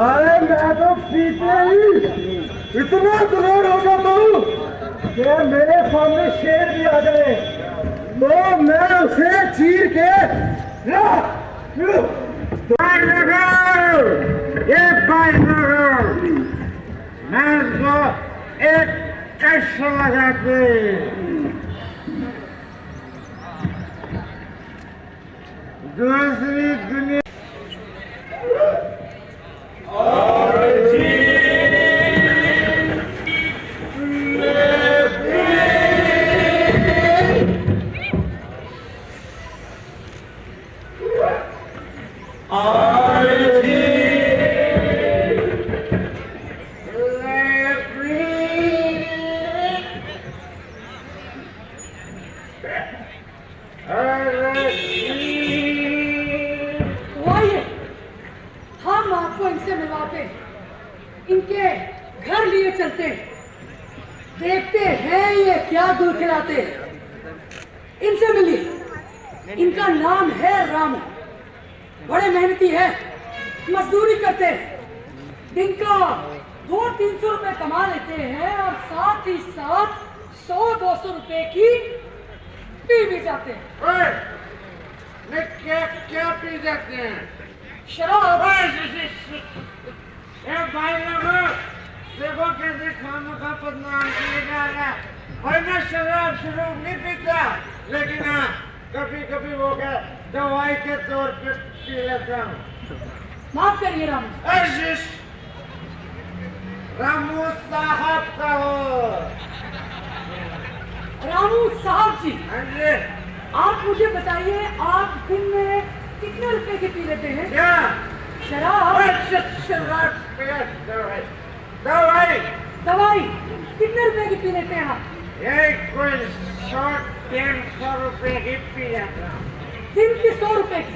अरे मैं तो पीते ही इतना करोड़ हो जाता हूँ कि मेरे सामने शेर भी आ जाए तो मैं उसे चीर के मैं उसको एक कश लगा के दूसरी दुनिया इनके घर लिए चलते देखते हैं ये क्या दूध खिलाते। इनसे मिलिए, इनका नाम है रामू। बड़े मेहनती है, मजदूरी करते हैं, दिन का 200-300 रुपए कमा लेते हैं और साथ ही साथ 100-200 रुपए की पी भी जाते हैं। क्या पी जाते हैं? शराब। भाई लोगों देखो कैसे खानों का बदनाम किया जा रहा है। भाई मैं शराब नहीं पीता, लेकिन हाँ कभी कभी वो क्या दवाई के तौर पे पी लेता हूँ। माफ करिए रामू। रामू साहब का हो। रामू साहब जी, हाँ जी। आप मुझे बताइए, आप दिन में कितने रुपए की पी लेते हैं? क्या शराब? शराब दवाई दवाई कितने रुपए की पी लेते हैं आप? ये कोई 100-150 रुपए की पी जाता हूँ। दिन की 100 रुपए की,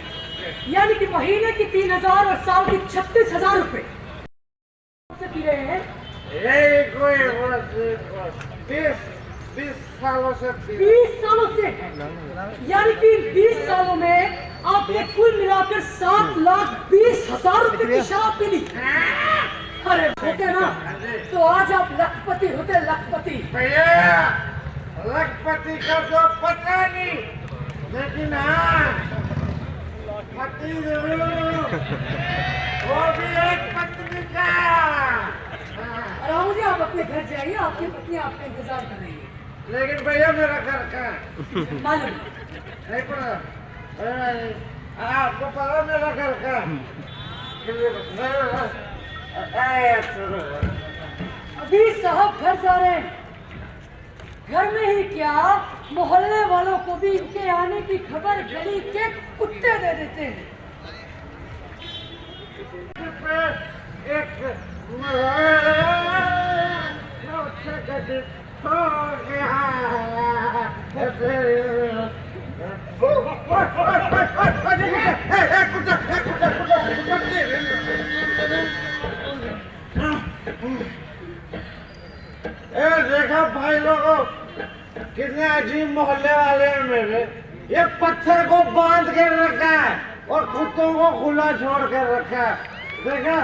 यानी कि महीने की 3000 और साल की 36,000 रुपए से पी रहे हैं। ये कोई 20 सालों से 20 सालों से, यानी कि 20 सालों में आपने कुल मिलाकर 7,20,000 रुपए की शराब पी ली। अरे होते ना तो आज आप लखपति होते, लखपति। भैया लखपति का तो पता नहीं, लेकिन हाँ पति वो भी एक पत्नी का। रामू जी, आप अपने घर जाइए, आपकी पत्नी आपका इंतजार कर रही है। लेकिन भैया मेरा घर कहाँ? मालूम नहीं पता आपको? पता मेरा घर कहाँ? अभी साहब घर जा रहे हैं। घर में ही क्या, मोहल्ले वालों को भी इनके आने की खबर गली के कुत्ते दे देते हैं। देखा भाई लोगों कितने अजीब मोहल्ले वाले हैं मेरे। ये पत्थर को बांध कर रखा है और कुत्तों को खुला छोड़ कर रखा है। देखा?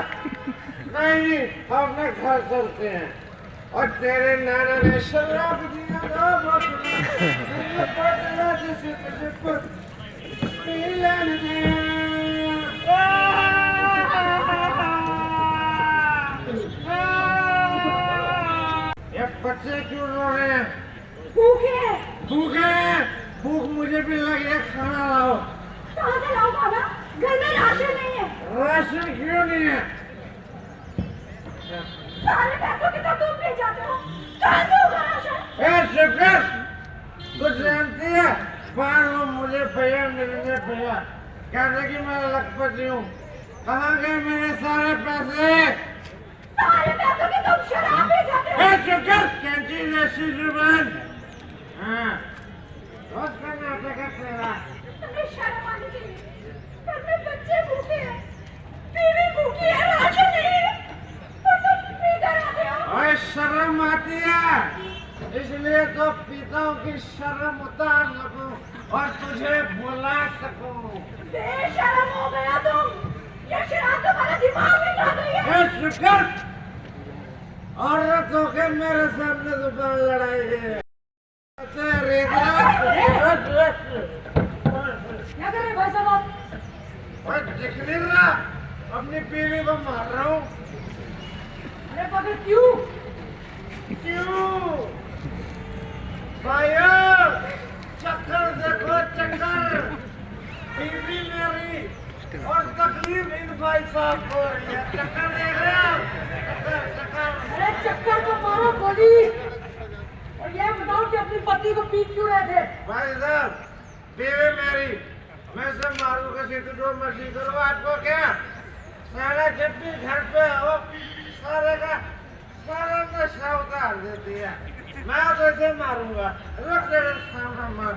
नहीं अपने घर चलते हैं। और तेरे नाना ने शराब दिया ये बच्चे क्यों रो रहे हैं? भूखे भूखे हैं? भूख मुझे भी लगी है, खाना लाओ। कहाँ से लाओ खाना? घर में राशन नहीं है। राशन क्यों नहीं है? सारे पैसों के तो तुम ले जाते हो, कहाँ से होगा राशन? तू जानती है बार वो मुझे भैया मिलने भैया कहते कि मैं लखपति हूँ। कहाँ गए मेरे सारे पैसे? सारे पैसों के तुम शराब ले जाते हो। कैंटीन ऐसी जुबान। हाँ रोज का नाटक है तेरा। तुम्हें शर्म आनी चाहिए। घर में बच्चे भूखे हैं, बीवी भूखी है, राशन नहीं है और तुम पीते रहते हो। ओए शर्म आती है, इसलिए तो पीता हूँ कि शर्म उतार सकूं और तुझे बुला सकूं। बेशर्म हो गया तुम। ये शराब तुम्हारा दिमाग में खा गई है। कर औरत होके मेरे सामने दोबारा लड़ाई है क्या कर रहे हैं भाई साहब आप? दिख नहीं रहा अपनी बीवी को मार रहा हूँ अरे मगर क्यों? क्यों भाइयों चक्कर देखो चक्कर बीवी मेरी और तकलीफ इन भाई साहब को हो रही है चक्कर देख रहे हो चक्कर अरे चक्कर तो मारो गोली और ये बताओ कि अपनी पत्नी को पीट क्यों रहे थे? भाई साहब बीवी मेरी मैं से मारू का सीट जो मर्जी करो आपको क्या सारा जब भी घर पे हो सारे का सारा नशा उतार देती है मैं तो इसे मारूंगा रुक दे सामने मार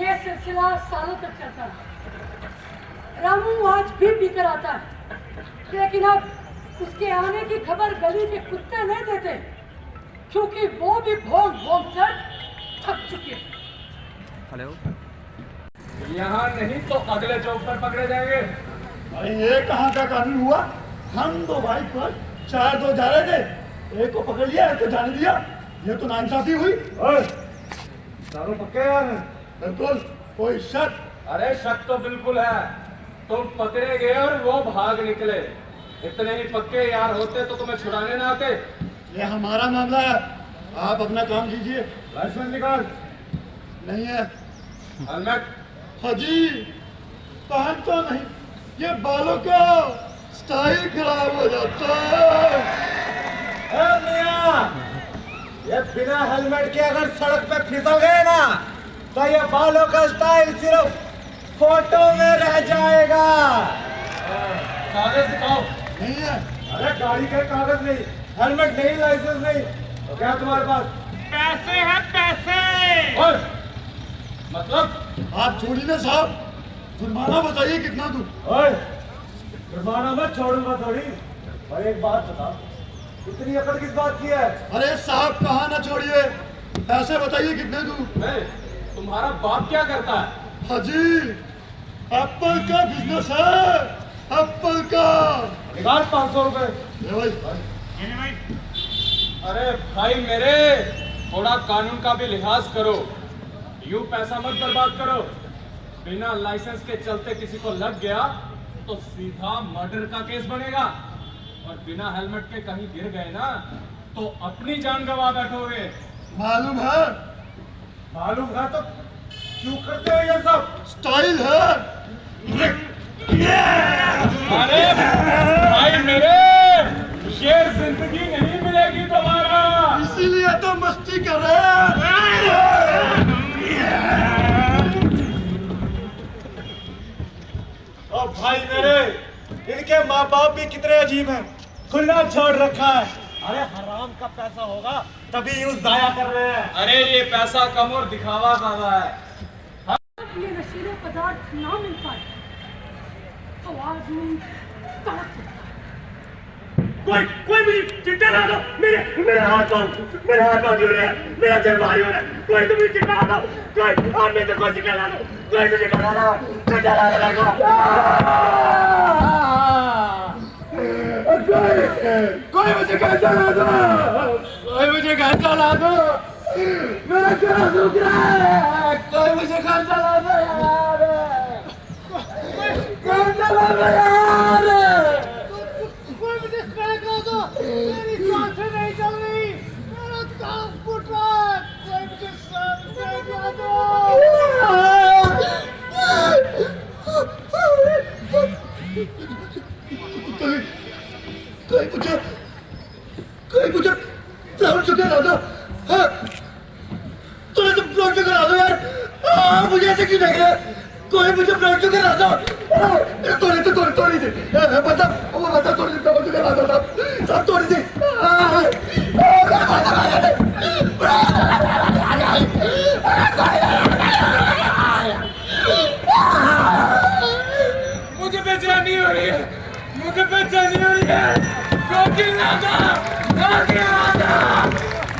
ये सिलसिला सालों तक चलता है। रामू आज भी पीकर आता है लेकिन अब उसके आने की खबर गली के कुत्ते नहीं देते क्योंकि वो भी भोग भोग कर थक चुके हैं। हेलो यहाँ नहीं तो अगले चौक पर पकड़े जाएंगे। अरे ये कहाँ का कानून हुआ? हम दो भाई पर चार दो जा रहे थे, एक को पकड़ लिया एक को जाने दिया, ये तो नाइंसाफी हुई। दारू पक्के यार बिल्कुल कोई शक? अरे शक तो बिल्कुल है। तुम पकड़े गए और वो भाग निकले। इतने ही पक्के यार होते तो तुम्हें छुड़ाने ना आते। ये हमारा मामला है, आप अपना काम कीजिए। लाइसेंस निकाल नहीं है हेलमेट हाजी, पहनता नहीं, ये बालों का स्टाइल खराब हो जाता है। मियां ये बिना हेलमेट के अगर सड़क पे फिसल गए ना तो ये बालों का स्टाइल सिर्फ फोटो में रह जाएगा। कागज दिखाओ। नहीं है। अरे गाड़ी के कागज नहीं, हेलमेट नहीं, लाइसेंस नहीं, तो क्या तुम्हारे पास? पैसे हैं पैसे। और मतलब आप छोड़िए ना साहब, जुर्माना बताइए कितना दूं? ओए जुर्माना मैं छोड़ूंगा थोड़ी। और एक बात बता, इतनी अकड़ किस बात की है? अरे साहब कहाँ ना छोड़िए, पैसे बताइए कितने दूं? नहीं, तुम्हारा बाप क्या करता है? हाजी एप्पल का बिजनेस है, एप्पल का। निकाल 500 रुपए। ले भाई। अरे भाई मेरे, थोड़ा कानून का भी लिहाज करो। यूं पैसा मत बर्बाद करो। बिना लाइसेंस के चलते किसी को लग गया तो सीधा मर्डर का केस बनेगा। और बिना हेलमेट के कहीं गिर गए ना तो अपनी जान गंवा बैठोगे। मालूम है, मालूम है तो क्यों करते हो ये सब? स्टाइल है। अरे भाई मेरे, ये जिंदगी नहीं मिलेगी दोबारा। इसीलिए तो मस्ती कर रहे हैं। और भाई मेरे, इनके माँ बाप भी कितने अजीब हैं, खुला छोड़ रखा है। अरे हराम का पैसा होगा तभी यूं जाया कर रहे हैं। अरे ये पैसा कम और दिखावा ज्यादा है। ये नशीले पदार्थ ना मिल पाए तो आदमी तड़प सकता है। कोई मुझे चिट्टा ला दो, मेरे हाथ पांव जुड़ रहे हैं, मेरा सिर भारी हो रहा है। कोई तो मुझे चिट्टा ला दो, कोई और में से कोई चिट्टा ला दो, कोई तो चिट्टा ला दो, चिट्टा ला कोई मुझे घंटा ला दो, कोई मुझे घंटा ला दो, मेरा गला सूख रहा है, कोई मुझे घंटा ला दो यार, घंटा ला दो यार, कोई मुझे स्ट्राइक ला दो, मेरी सांसें नहीं चल रही, मेरा कान फूट रहा है, कोई मुझे स्ट्राइक ला दो। कोई मुझे ब्लाउज चुके ला दो, थोड़ा सा ब्लाउज चुके ला दो यार, मुझे ऐसे क्यों देख रहे हैं? कोई मुझे ब्लाउज चुके ला दो, थोड़ी सी बता थोड़ी सी ब्लाउज चुके ला दो, सब थोड़ी सी। मुझे बेचैनी हो रही है, मुझे बेचैनी हो रही है। क्योंकि लादा,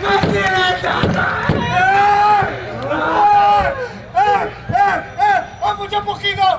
मैं तेरा चाहता। मुझे मुक्की दो,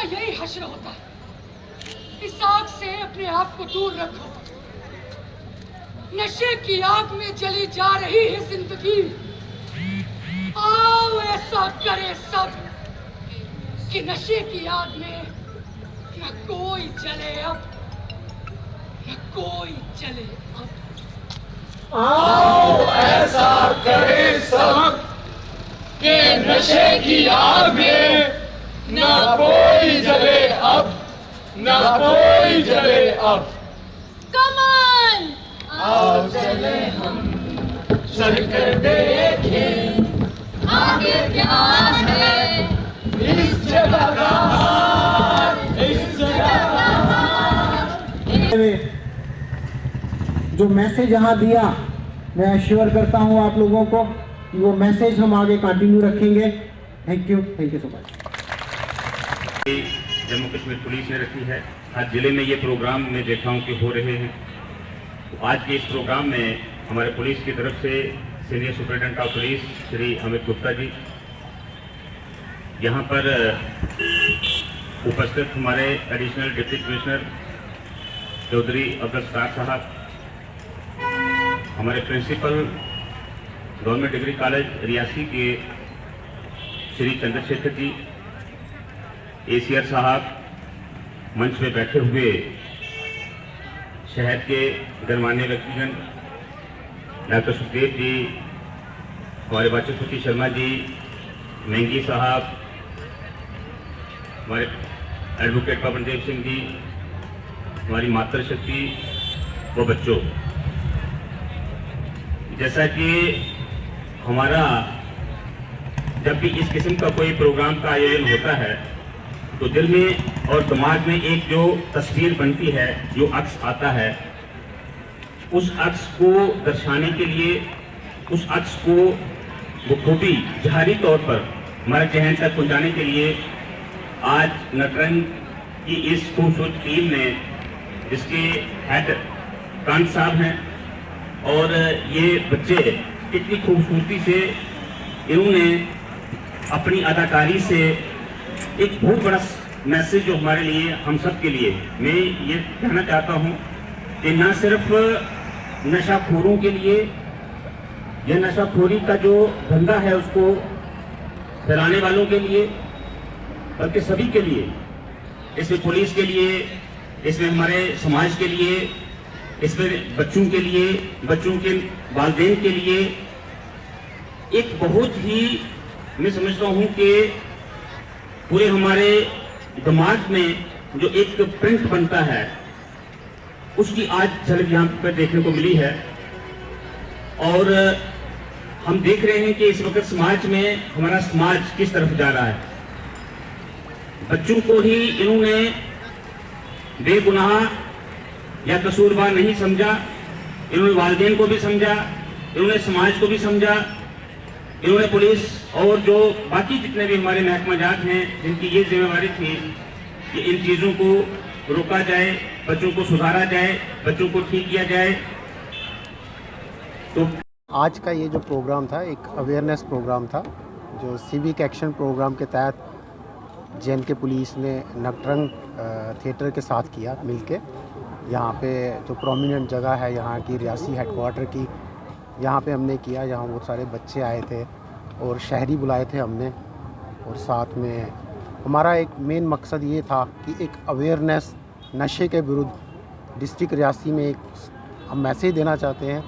यही हश्र होता है। इस आग से अपने आप को दूर रखो। नशे की आग में जली जा रही है जिंदगी। आओ ऐसा करे सब कि नशे की आग में न कोई जले अब, न कोई जले अब। आओ ऐसा करे सब कि नशे की आग में न कोई जले अब, न कोई जले अब। कमान आओ चले हम चल कर देखें आगे क्या है, इस जगह का हाल, इस जगह का जो मैसेज यहाँ दिया, मैं अश्योर करता हूँ आप लोगों को कि वो मैसेज हम आगे कंटिन्यू रखेंगे। Thank you so much. Jammu Kashmir police ने रखी है। हर जिले में ये प्रोग्राम मैं देखा हूँ कि हो रहे हैं। तो आज के इस प्रोग्राम में हमारे पुलिस की तरफ से senior superintendent of police Shri Amit Gupta ji, यहाँ पर उपस्थित हमारे additional deputy commissioner Chaudhary Abdul Sattar साहब, हमारे principal government degree college Reasi के श्री चंद्रशेखर जी, एसीआर साहब, मंच पे बैठे हुए शहर के गणमान्य व्यक्तिगण, डॉक्टर सुखदेव जी, हमारे वाचस्पति शर्मा जी, मेंगी साहब, हमारे एडवोकेट पवनदेव सिंह जी, हमारी मातृशक्ति व बच्चों, जैसा कि हमारा जब भी इस किस्म का कोई प्रोग्राम का आयोजन होता है तो दिल में और दिमाग में एक जो तस्वीर बनती है, जो अक्स आता है, उस अक्स को दर्शाने के लिए, उस अक्स को बखूबी जाहिरी तौर पर हमारे जहन तक पहुंचाने के लिए आज नटरंग की इस खूबसूरत टीम ने, जिसके हेड कांत साहब हैं, और ये बच्चे इतनी खूबसूरती से इन्होंने अपनी अदाकारी से एक बहुत बड़ा मैसेज जो हमारे लिए, हम सब के लिए, मैं ये कहना चाहता हूँ कि न सिर्फ नशाखोरों के लिए, यह नशाखोरी का जो धंधा है उसको फैलाने वालों के लिए, बल्कि सभी के लिए, इसमें पुलिस के लिए, इसमें हमारे समाज के लिए, इसमें बच्चों के लिए, बच्चों के वालिदैन के लिए एक बहुत ही, मैं समझता हूँ कि पूरे हमारे दिमाग में जो एक प्रिंट बनता है, उसकी आज झलक यहाँ पर देखने को मिली है। और हम देख रहे हैं कि इस वक्त समाज में हमारा समाज किस तरफ जा रहा है। बच्चों को ही इन्होंने बेगुनाह या कसूरवार नहीं समझा, इन्होंने वालिदैन को भी समझा, इन्होंने समाज को भी समझा, इन्होंने पुलिस और जो बाकी जितने भी हमारे महकमा जात हैं, जिनकी ये जिम्मेवारी थी कि इन चीज़ों को रोका जाए, बच्चों को सुधारा जाए, बच्चों को ठीक किया जाए। तो आज का ये जो प्रोग्राम था, एक अवेयरनेस प्रोग्राम था, जो सिविक एक्शन प्रोग्राम के तहत JNK पुलिस ने नटरंग थिएटर के साथ किया मिलके। यहाँ पे जो प्रोमिनेंट जगह है यहाँ की, रियासी हेडक्वार्टर की, यहाँ पे हमने किया। यहाँ बहुत सारे बच्चे आए थे और शहरी बुलाए थे हमने, और साथ में हमारा एक मेन मकसद ये था कि एक अवेयरनेस नशे के विरुद्ध डिस्ट्रिक्ट रियासी में एक हम मैसेज देना चाहते हैं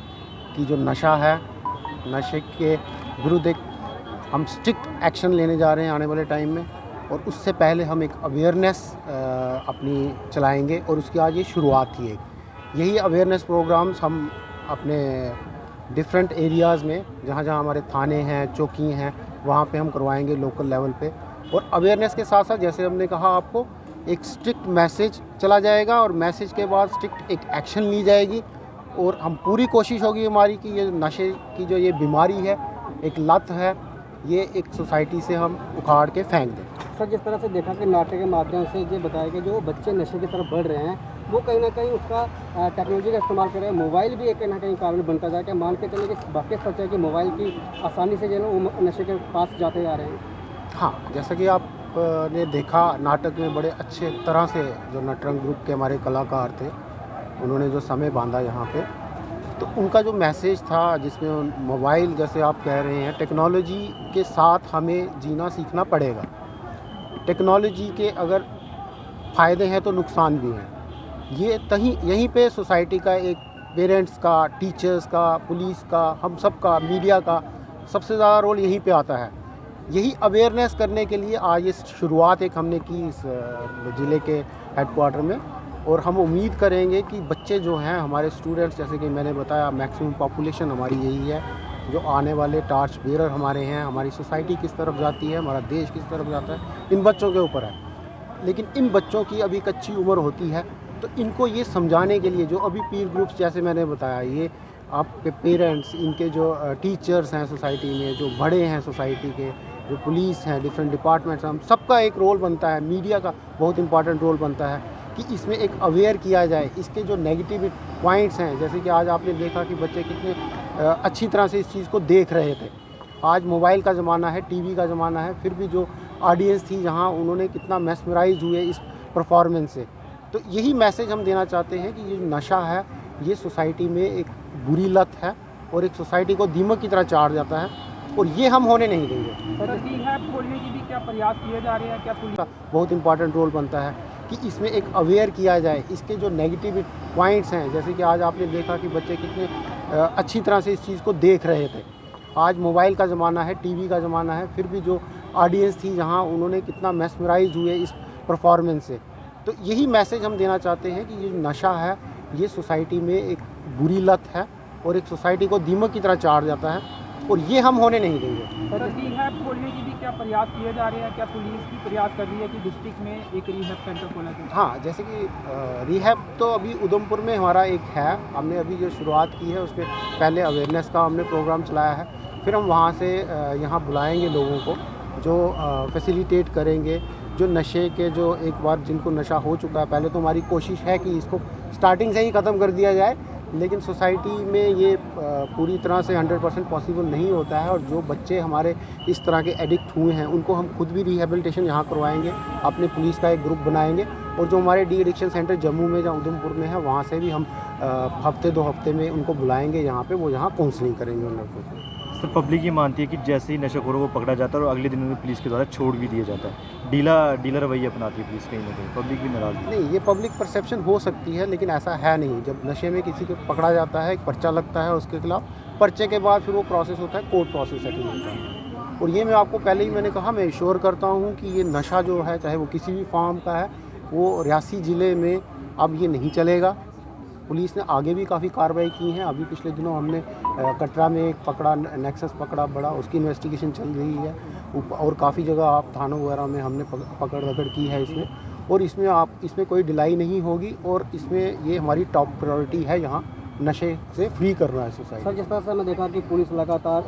कि जो नशा है, नशे के विरुद्ध एक हम स्ट्रिक्ट एक्शन लेने जा रहे हैं आने वाले टाइम में। और उससे पहले हम एक अवेयरनेस अपनी चलाएंगे, और उसकी आज ये शुरुआत थी। एक यही अवेयरनेस प्रोग्राम्स हम अपने डिफरेंट एरियाज़ में, जहाँ जहाँ हमारे थाने हैं, चौकी हैं, वहाँ पे हम करवाएंगे लोकल लेवल पे। और अवेयरनेस के साथ साथ, जैसे हमने कहा आपको, एक स्ट्रिक्ट मैसेज चला जाएगा, और मैसेज के बाद स्ट्रिक्ट एक एक्शन ली जाएगी। और हम पूरी कोशिश होगी हमारी कि ये नशे की जो ये बीमारी है, एक लत है, ये एक सोसाइटी से हम उखाड़ के फेंक दें। सर, जिस तरह से देखा कि नाटक के माध्यम से ये बताया कि जो बच्चे नशे की तरफ बढ़ रहे हैं, वो कहीं ना कहीं उसका टेक्नोलॉजी का इस्तेमाल कर रहे हैं। मोबाइल भी एक कहीं ना कहीं कारण बनता जा रहा है। मान के चले कि वाकई सच है कि मोबाइल की आसानी से जो है वो नशे के पास जाते जा रहे हैं। हाँ, जैसा कि आप आपने देखा नाटक में बड़े अच्छे तरह से जो नटरंग ग्रुप के हमारे कलाकार थे उन्होंने जो समय बांधा यहाँ पे, तो उनका जो मैसेज था जिसमें मोबाइल जैसे आप कह रहे हैं टेक्नोलॉजी के साथ हमें जीना सीखना पड़ेगा। टेक्नोलॉजी के अगर फ़ायदे हैं तो नुकसान भी हैं। ये यहीं पे सोसाइटी का एक पेरेंट्स का, टीचर्स का, पुलिस का, हम सब का, मीडिया का सबसे ज़्यादा रोल यहीं पे आता है। यही अवेयरनेस करने के लिए आज ये शुरुआत एक हमने की इस ज़िले के हेडक्वार्टर में, और हम उम्मीद करेंगे कि बच्चे जो हैं हमारे स्टूडेंट्स, जैसे कि मैंने बताया मैक्सिमम पॉपुलेशन हमारी यही है, जो आने वाले टार्च बेरर हमारे हैं, हमारी सोसाइटी किस तरफ जाती है, हमारा देश किस तरफ जाता है, इन बच्चों के ऊपर है। लेकिन इन बच्चों की अभी कच्ची उम्र होती है, तो इनको ये समझाने के लिए जो अभी पीर ग्रुप्स जैसे मैंने बताया, ये आपके पेरेंट्स, इनके जो टीचर्स हैं सोसाइटी में, जो बड़े हैं सोसाइटी के, जो पुलिस हैं, डिफरेंट डिपार्टमेंट्स, हम सबका एक रोल बनता है, मीडिया का बहुत इंपॉर्टेंट रोल बनता है कि इसमें एक अवेयर किया जाए। इसके जो नेगेटिव पॉइंट्स हैं, जैसे कि आज आपने देखा कि बच्चे कितने अच्छी तरह से इस चीज़ को देख रहे थे। आज मोबाइल का ज़माना है, टीवी का ज़माना है, फिर भी जो ऑडियंस थी जहाँ उन्होंने कितना मेस्मराइज हुए इस परफॉर्मेंस से। तो यही मैसेज हम देना चाहते हैं कि ये नशा है, ये सोसाइटी में एक बुरी लत है और एक सोसाइटी को दीमक की तरह चाट जाता है, और ये हम होने नहीं देंगे। सर, रिहैब खोलने की भी क्या प्रयास किए जा रहे हैं? क्या पुलिस का बहुत इंपॉर्टेंट रोल बनता है कि इसमें एक अवेयर किया जाए। इसके जो नेगेटिव पॉइंट्स हैं, जैसे कि आज आपने देखा कि बच्चे कितने अच्छी तरह से इस चीज़ को देख रहे थे। आज मोबाइल का ज़माना है, टीवी का ज़माना है, फिर भी जो ऑडियंस थी जहाँ उन्होंने कितना मेस्मराइज हुए इस परफॉर्मेंस से। तो यही मैसेज हम देना चाहते हैं कि ये नशा है, ये सोसाइटी में एक बुरी लत है और एक सोसाइटी को दीमक की तरह चाट जाता है, और ये हम होने नहीं देंगे। सर, रिहैब खोलने की भी क्या प्रयास किए जा रहे हैं? क्या पुलिस भी प्रयास कर रही है कि डिस्ट्रिक्ट में एक रिहैब सेंटर खोला जाए? हाँ, जैसे कि रिहैब तो अभी उधमपुर में हमारा एक है, हमने अभी जो शुरुआत की है उसमें पहले अवेयरनेस का हमने प्रोग्राम चलाया है, फिर हम वहाँ से यहाँ बुलाएंगे लोगों को जो फैसिलिटेट करेंगे, जो नशे के जो एक बार जिनको नशा हो चुका है। पहले तो हमारी कोशिश है कि इसको स्टार्टिंग से ही ख़त्म कर दिया जाए, लेकिन सोसाइटी में ये पूरी तरह से 100% पॉसिबल नहीं होता है, और जो बच्चे हमारे इस तरह के एडिक्ट हुए हैं उनको हम खुद भी रिहेबिलिटेशन यहाँ करवाएंगे, अपने पुलिस का एक ग्रुप बनाएंगे, और जो हमारे डी एडिक्शन सेंटर जम्मू में या उधमपुर में है वहाँ से भी हम हफ्ते 2 हफ्ते में उनको बुलाएंगे यहाँ पे, वो यहाँ काउंसलिंग करेंगे उन लोगों को। सर, पब्लिक ये मानती है कि जैसे ही नशाखोरों को पकड़ा जाता है और अगले दिन उन्हें पुलिस के द्वारा छोड़ भी दिया जाता है, डीलर रवैया अपनाती है पुलिस, कहीं ना कहीं पब्लिक भी नाराज़ है। नहीं, ये पब्लिक परसेप्शन हो सकती है, लेकिन ऐसा है नहीं। जब नशे में किसी को पकड़ा जाता है, एक पर्चा लगता है उसके खिलाफ, पर्चे के बाद फिर वो प्रोसेस होता है, कोर्ट प्रोसेस सेटिंग होता है। और ये मैं आपको पहले ही मैंने कहा, मैं श्योर करता हूँ कि ये नशा जो है, चाहे वो किसी भी फॉर्म का है, वो रियासी ज़िले में अब ये नहीं चलेगा। पुलिस ने आगे भी काफ़ी कार्रवाई की है। अभी पिछले दिनों हमने कटरा में एक पकड़ा, नेक्सस पकड़ा बड़ा, उसकी इन्वेस्टिगेशन चल रही है, और काफ़ी जगह आप थानों वगैरह में हमने पकड़ रगड़ की है इसमें, और इसमें कोई ढिलाई नहीं होगी, और इसमें ये हमारी टॉप प्रायोरिटी है यहाँ नशे से फ्री करना है सोसाइटी। सर, जिस तरह से मैं देखा कि पुलिस लगातार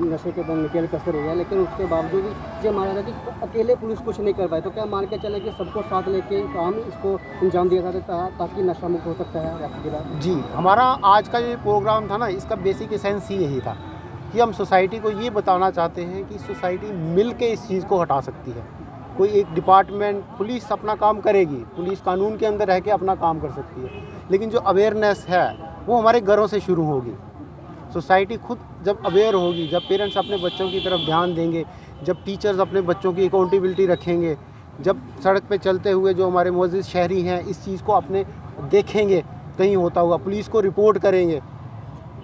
नशे के दम निकल कसर रही है, लेकिन उसके बावजूद भी ये माना था कि अकेले पुलिस कुछ नहीं कर पाए, तो क्या मान के चले कि सबको साथ लेके काम इसको अंजाम दिया जाता है ताकि नशा मुक्त हो सकता है? जी, हमारा आज का ये प्रोग्राम था ना, इसका बेसिक एसेंस ही यही था कि हम सोसाइटी को ये बताना चाहते हैं कि सोसाइटी मिल के इस चीज़ को हटा सकती है। कोई एक डिपार्टमेंट, पुलिस अपना काम करेगी, पुलिस कानून के अंदर रह के अपना काम कर सकती है, लेकिन जो अवेयरनेस है वो हमारे घरों से शुरू होगी। सोसाइटी खुद जब अवेयर होगी, जब पेरेंट्स अपने बच्चों की तरफ ध्यान देंगे, जब टीचर्स अपने बच्चों की अकाउंटेबिलिटी रखेंगे, जब सड़क पे चलते हुए जो हमारे मुअज़्ज़िज़ शहरी हैं इस चीज़ को अपने देखेंगे कहीं होता हुआ, पुलिस को रिपोर्ट करेंगे,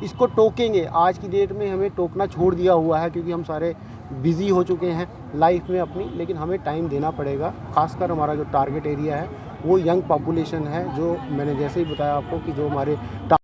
इसको टोकेंगे। आज की डेट में हमें टोकना छोड़ दिया हुआ है, क्योंकि हम सारे बिज़ी हो चुके हैं लाइफ में अपनी, लेकिन हमें टाइम देना पड़ेगा। खासकर हमारा जो टारगेट एरिया है वो यंग पॉपुलेशन है, जो मैंने जैसे ही बताया आपको कि जो हमारे